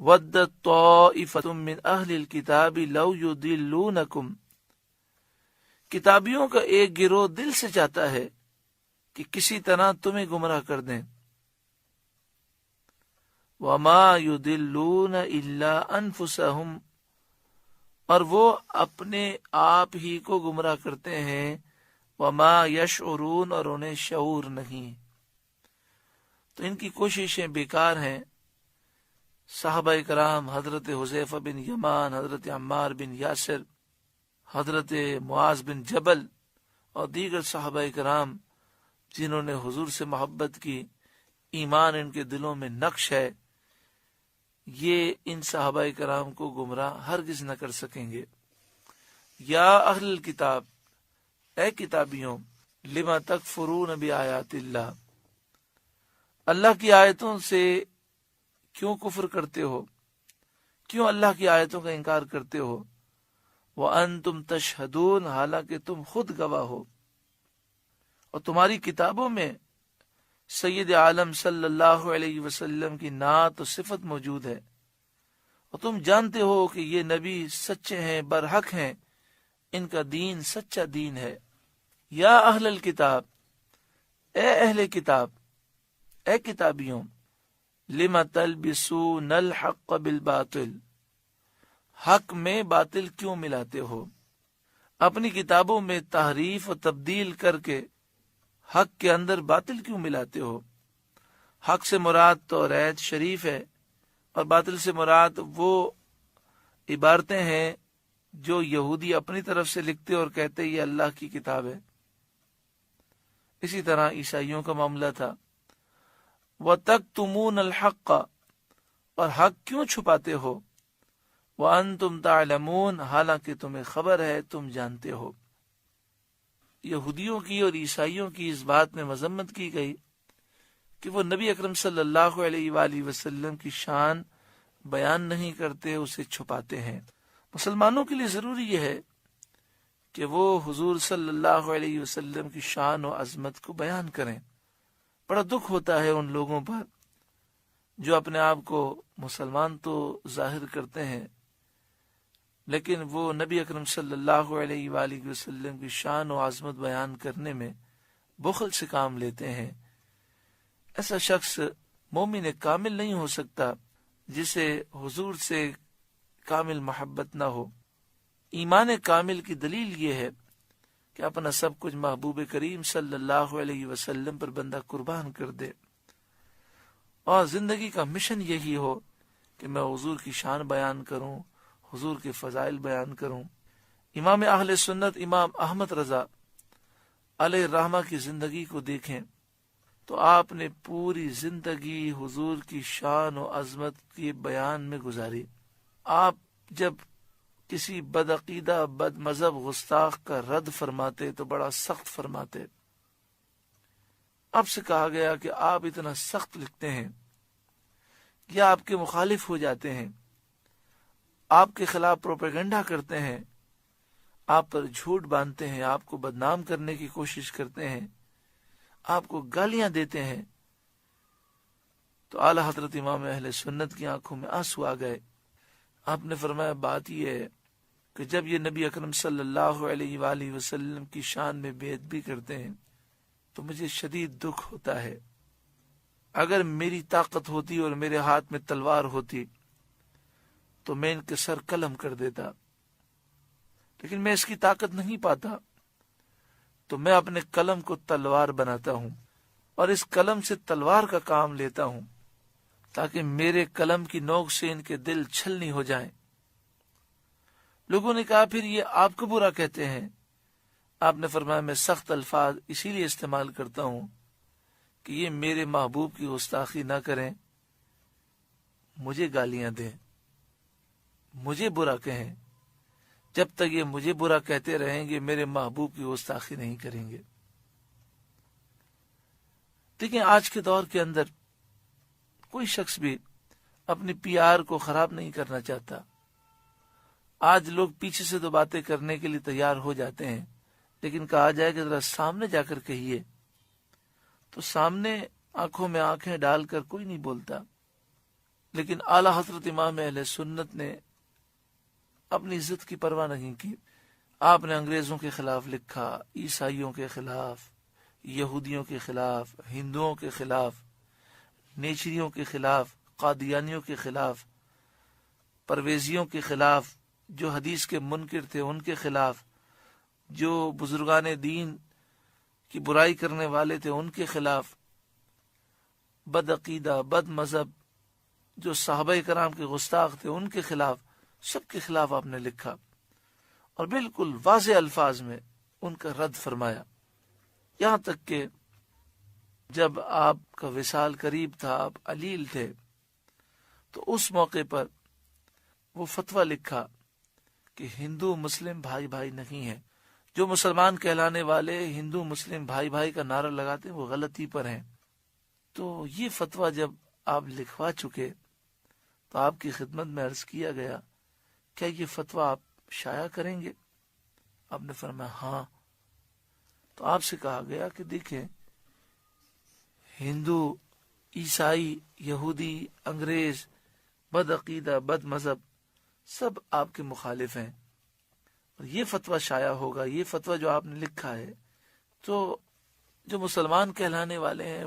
وَدَّتْ طَائِفَةٌ مِّنْ أَهْلِ الْكِتَابِ لَوْ يُضِلُّونَكُمْ، کتابیوں کا ایک گروہ دل سے چاہتا ہے کہ کسی طرح تمہیں گمراہ کر دیں. وَمَا يُضِلُّونَ إِلَّا أَنفُسَهُمْ، اور وہ اپنے آپ ہی کو گمراہ کرتے ہیں. وَمَا يَشْعُرُونَ، اور انہیں شعور نہیں. تو ان کی کوششیں بیکار ہیں. صحابہ کرام حضرت حذیفہ بن یمان، حضرت عمار بن یاسر، حضرت معاذ بن جبل اور دیگر صحابہ کرام جنہوں نے حضور سے محبت کی، ایمان ان کے دلوں میں نقش ہے، یہ ان صحابہ کرام کو گمراہ ہرگز نہ کر سکیں گے. یا اہل الکتاب، اے کتابیوں، لما تکفرون بآیات اللہ، اللہ کی آیتوں سے کیوں کفر کرتے ہو، کیوں اللہ کی آیتوں کا انکار کرتے ہو. وَأَنْتُمْ تَشْهَدُونَ، حالانکہ تم خود گواہ ہو، اور تمہاری کتابوں میں سید عالم صلی اللہ علیہ وسلم کی نعت و صفت موجود ہے، اور تم جانتے ہو کہ یہ نبی سچے ہیں، برحق ہیں، ان کا دین سچا دین ہے. یا اہل الکتاب، اے اہل کتاب، اے کتابیوں، لما تلبسون الحق بالباطل، حق میں باطل کیوں ملاتے ہو، اپنی کتابوں میں تحریف و تبدیل کر کے حق کے اندر باطل کیوں ملاتے ہو. حق سے مراد توریت شریف ہے، اور باطل سے مراد وہ عبارتیں ہیں جو یہودی اپنی طرف سے لکھتے اور کہتے یہ اللہ کی کتاب ہے. اسی طرح عیسائیوں کا معاملہ تھا. وَتَكْتُمُونَ الْحَقَّ، اور حق کیوں چھپاتے ہو. وَأَنْتُمْ تَعْلَمُونَ، حالانکہ تمہیں خبر ہے، تم جانتے ہو. یہودیوں کی اور عیسائیوں کی اس بات میں مذمت کی گئی کہ وہ نبی اکرم صلی اللہ علیہ وآلہ وسلم کی شان بیان نہیں کرتے، اسے چھپاتے ہیں. مسلمانوں کے لیے ضروری یہ ہے کہ وہ حضور صلی اللہ علیہ وسلم کی شان و عظمت کو بیان کریں. بڑا دکھ ہوتا ہے ان لوگوں پر جو اپنے آپ کو مسلمان تو ظاہر کرتے ہیں، لیکن وہ نبی اکرم صلی اللہ علیہ وآلہ وسلم کی شان و عظمت بیان کرنے میں بخل سے کام لیتے ہیں. ایسا شخص مومن کامل نہیں ہو سکتا جسے حضور سے کامل محبت نہ ہو. ایمان کامل کی دلیل یہ ہے کہ اپنا سب کچھ محبوب کریم صلی اللہ علیہ وسلم پر بندہ قربان کر دے، اور زندگی کا مشن یہی ہو کہ میں حضور کی شان بیان کروں، حضور کے فضائل بیان کروں. امام اہل سنت امام احمد رضا علیہ الرحمہ کی زندگی کو دیکھیں تو آپ نے پوری زندگی حضور کی شان و عظمت کے بیان میں گزاری. آپ جب کسی بدعقیدہ بد مذہب گستاخ کا رد فرماتے تو بڑا سخت فرماتے. آپ سے کہا گیا کہ آپ اتنا سخت لکھتے ہیں، یا آپ کے مخالف ہو جاتے ہیں، آپ کے خلاف پروپیگنڈا کرتے ہیں، آپ پر جھوٹ باندھتے ہیں، آپ کو بدنام کرنے کی کوشش کرتے ہیں، آپ کو گالیاں دیتے ہیں. تو اعلی حضرت امام اہل سنت کی آنکھوں میں آنسو آ گئے. آپ نے فرمایا بات یہ ہے کہ جب یہ نبی اکرم صلی اللہ علیہ وآلہ وسلم کی شان میں بے ادبی کرتے ہیں تو مجھے شدید دکھ ہوتا ہے. اگر میری طاقت ہوتی اور میرے ہاتھ میں تلوار ہوتی تو میں ان کے سر قلم کر دیتا، لیکن میں اس کی طاقت نہیں پاتا، تو میں اپنے قلم کو تلوار بناتا ہوں اور اس قلم سے تلوار کا کام لیتا ہوں تاکہ میرے قلم کی نوک سے ان کے دل چھلنی ہو جائیں. لوگوں نے کہا پھر یہ آپ کو برا کہتے ہیں. آپ نے فرمایا میں سخت الفاظ اسی لیے استعمال کرتا ہوں کہ یہ میرے محبوب کی گستاخی نہ کریں، مجھے گالیاں دیں، مجھے برا کہیں. جب تک یہ مجھے برا کہتے رہیں گے میرے محبوب کی گستاخی نہیں کریں گے. دیکھیں آج کے دور کے اندر کوئی شخص بھی اپنی پی آر کو خراب نہیں کرنا چاہتا. آج لوگ پیچھے سے تو باتیں کرنے کے لیے تیار ہو جاتے ہیں، لیکن کہا جائے کہ ذرا سامنے جا کر کہیے تو سامنے آنکھوں میں آنکھیں ڈال کر کوئی نہیں بولتا. لیکن اعلیٰ حضرت امام اہل سنت نے اپنی عزت کی پرواہ نہیں کی. آپ نے انگریزوں کے خلاف لکھا، عیسائیوں کے خلاف، یہودیوں کے خلاف، ہندوؤں کے خلاف، نیچریوں کے خلاف، قادیانیوں کے خلاف، پرویزیوں کے خلاف، جو حدیث کے منکر تھے ان کے خلاف، جو بزرگان دین کی برائی کرنے والے تھے ان کے خلاف، بد عقیدہ، بد مذہب، جو صحابہ کرام کے گستاخ تھے ان کے خلاف، سب کے خلاف آپ نے لکھا اور بالکل واضح الفاظ میں ان کا رد فرمایا. یہاں تک کہ جب آپ کا وصال قریب تھا، آپ علیل تھے، تو اس موقع پر وہ فتویٰ لکھا کہ ہندو مسلم بھائی بھائی نہیں ہے. جو مسلمان کہلانے والے ہندو مسلم بھائی بھائی کا نعرہ لگاتے ہیں وہ غلطی پر ہیں. تو یہ فتویٰ جب آپ لکھوا چکے تو آپ کی خدمت میں عرض کیا گیا کیا یہ فتویٰ آپ شائع کریں گے؟ آپ نے فرمایا ہاں. تو آپ سے کہا گیا کہ دیکھیں، ہندو، عیسائی، یہودی، انگریز، بد عقیدہ، بد مذہب سب آپ کے مخالف ہیں، اور یہ فتویٰ شائع ہوگا، یہ فتویٰ جو آپ نے لکھا ہے، تو جو مسلمان کہلانے والے ہیں،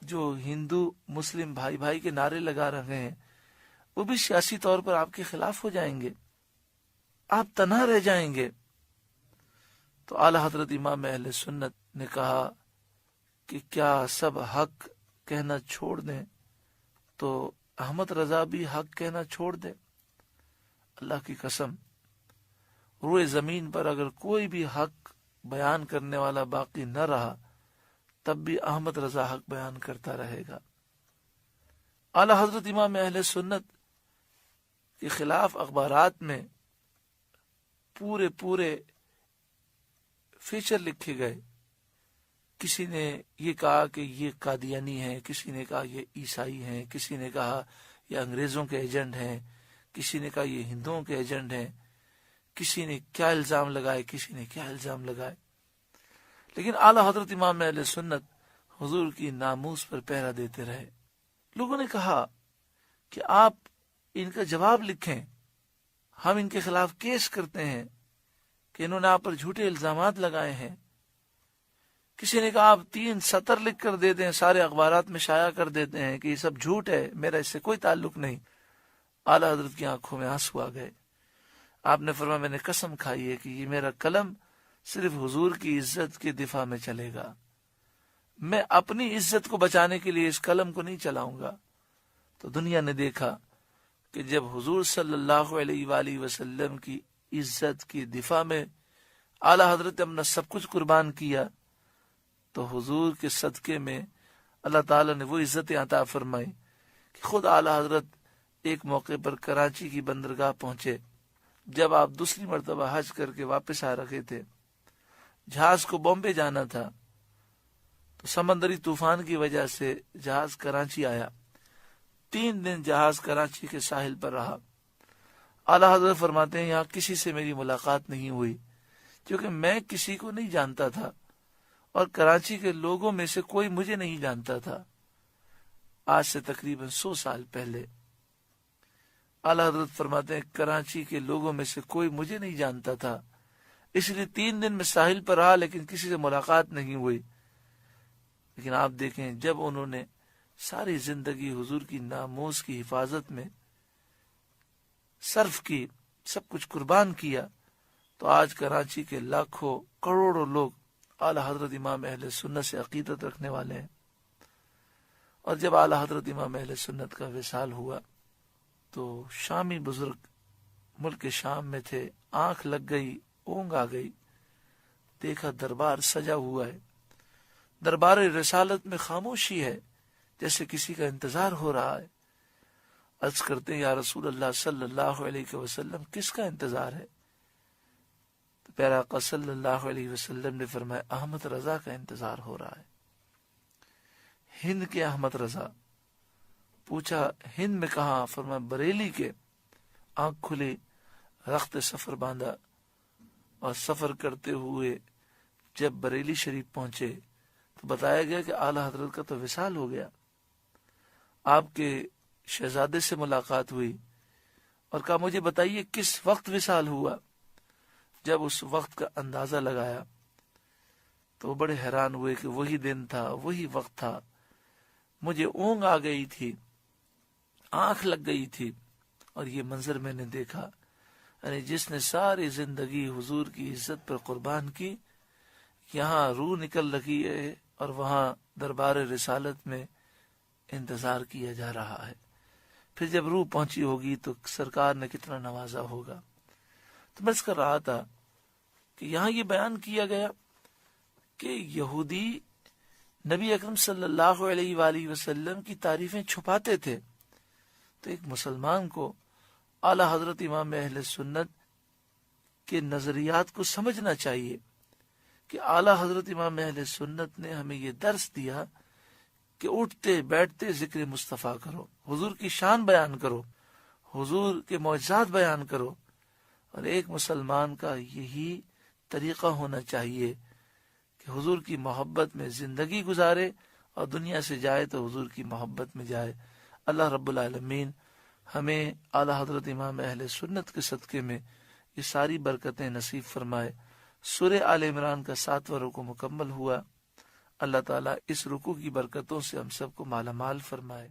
جو ہندو مسلم بھائی بھائی کے نعرے لگا رہے ہیں، وہ بھی سیاسی طور پر آپ کے خلاف ہو جائیں گے، آپ تنہا رہ جائیں گے. تو اعلیٰ حضرت امام اہل سنت نے کہا کہ کیا سب حق کہنا چھوڑ دیں تو احمد رضا بھی حق کہنا چھوڑ دے؟ اللہ کی قسم، روئے زمین پر اگر کوئی بھی حق بیان کرنے والا باقی نہ رہا تب بھی احمد رضا حق بیان کرتا رہے گا. اعلیٰ حضرت امام اہل سنت کے خلاف اخبارات میں پورے فیچر لکھے گئے. کسی نے یہ کہا کہ یہ قادیانی ہیں، کسی نے کہا یہ عیسائی ہیں، کسی نے کہا یہ انگریزوں کے ایجنٹ ہیں، کسی نے کہا یہ ہندوؤں کے ایجنٹ ہیں، کسی نے کیا الزام لگائے، کسی نے کیا الزام لگائے. لیکن اعلیٰ حضرت امام اہل سنت حضور کی ناموس پر پہرا دیتے رہے. لوگوں نے کہا کہ آپ ان کا جواب لکھیں، ہم ان کے خلاف کیس کرتے ہیں کہ انہوں نے آپ پر جھوٹے الزامات لگائے ہیں. کسی نے کہا آپ 3 سطر لکھ کر دے دیں، سارے اخبارات میں شائع کر دیتے ہیں کہ یہ سب جھوٹ ہے، میرا اس سے کوئی تعلق نہیں. اعلیٰ حضرت کی آنکھوں میں آنسو آ گئے. آپ نے فرمایا میں نے قسم کھائی ہے کہ یہ میرا قلم صرف حضور کی عزت کے دفاع میں چلے گا، میں اپنی عزت کو بچانے کے لیے اس قلم کو نہیں چلاؤں گا. تو دنیا نے دیکھا کہ جب حضور صلی اللہ علیہ وآلہ وسلم کی عزت کی دفاع میں اعلیٰ حضرت نے اپنا سب کچھ قربان کیا تو حضور کے صدقے میں اللہ تعالیٰ نے وہ عزتیں عطا فرمائی کہ خود اعلیٰ حضرت ایک موقع پر کراچی کی بندرگاہ پہنچے. جب آپ دوسری مرتبہ حج کر کے واپس آ رہے تھے، جہاز کو بامبے جانا تھا، تو سمندری طوفان کی وجہ سے جہاز کراچی آیا. 3 دن جہاز کراچی کے ساحل پر رہا. اعلیٰ حضرت فرماتے ہیں یہاں کسی سے میری ملاقات نہیں ہوئی کیونکہ میں کسی کو نہیں جانتا تھا اور کراچی کے لوگوں میں سے کوئی مجھے نہیں جانتا تھا. آج سے تقریباً 100 سال پہلے اعلیٰ حضرت فرماتے ہیں کراچی کے لوگوں میں سے کوئی مجھے نہیں جانتا تھا، اس لیے 3 دن میں ساحل پر رہا لیکن کسی سے ملاقات نہیں ہوئی. لیکن آپ دیکھیں جب انہوں نے ساری زندگی حضور کی ناموس کی حفاظت میں صرف کی، سب کچھ قربان کیا، تو آج کراچی کے لاکھوں کروڑوں لوگ اعلیٰ حضرت امام اہل سنت سے عقیدت رکھنے والے ہیں. اور جب اعلیٰ حضرت امام اہل سنت کا وصال ہوا تو شامی بزرگ ملک شام میں تھے، آنکھ لگ گئی، اونگ آ گئی، دیکھا دربار سجا ہوا ہے، دربار رسالت میں خاموشی ہے جیسے کسی کا انتظار ہو رہا ہے. عرض کرتے ہیں یا رسول اللہ صلی اللہ علیہ وسلم کس کا انتظار ہے؟ تو پیارا آقا صلی اللہ علیہ وسلم نے فرمایا احمد رضا کا انتظار ہو رہا ہے. ہند کے احمد رضا. پوچھا ہند میں کہاں؟ فرمایا بریلی کے. آنکھ کھلی، رخت سفر باندھا اور سفر کرتے ہوئے جب بریلی شریف پہنچے تو بتایا گیا کہ اعلیٰ حضرت کا تو وصال ہو گیا. آپ کے شہزادے سے ملاقات ہوئی اور کہا مجھے بتائیے کس وقت وصال ہوا. جب اس وقت کا اندازہ لگایا تو وہ بڑے حیران ہوئے کہ وہی دن تھا، وہی وقت تھا. مجھے اونگ آ گئی تھی، آنکھ لگ گئی تھی، اور یہ منظر میں نے دیکھا. یعنی جس نے ساری زندگی حضور کی عزت پر قربان کی، یہاں روح نکل رہی ہے اور وہاں دربار رسالت میں انتظار کیا جا رہا ہے. پھر جب روح پہنچی ہوگی تو سرکار نے کتنا نوازا ہوگا. تو میں کر رہا تھا کہ یہاں یہ بیان کیا گیا کہ یہودی نبی اکرم صلی اللہ علیہ وآلہ وسلم کی تعریفیں چھپاتے تھے. تو ایک مسلمان کو اعلی حضرت امام اہل سنت کے نظریات کو سمجھنا چاہیے کہ اعلی حضرت امام اہل سنت نے ہمیں یہ درس دیا کہ اٹھتے بیٹھتے ذکر مصطفیٰ کرو، حضور کی شان بیان کرو، حضور کے معجزات بیان کرو. اور ایک مسلمان کا یہی طریقہ ہونا چاہیے کہ حضور کی محبت میں زندگی گزارے اور دنیا سے جائے تو حضور کی محبت میں جائے. اللہ رب العالمین ہمیں اعلی حضرت امام اہل سنت کے صدقے میں یہ ساری برکتیں نصیب فرمائے. سورہ آل عمران کا 7واں رکوع مکمل ہوا. اللہ تعالیٰ اس رکوع کی برکتوں سے ہم سب کو مالا مال فرمائے.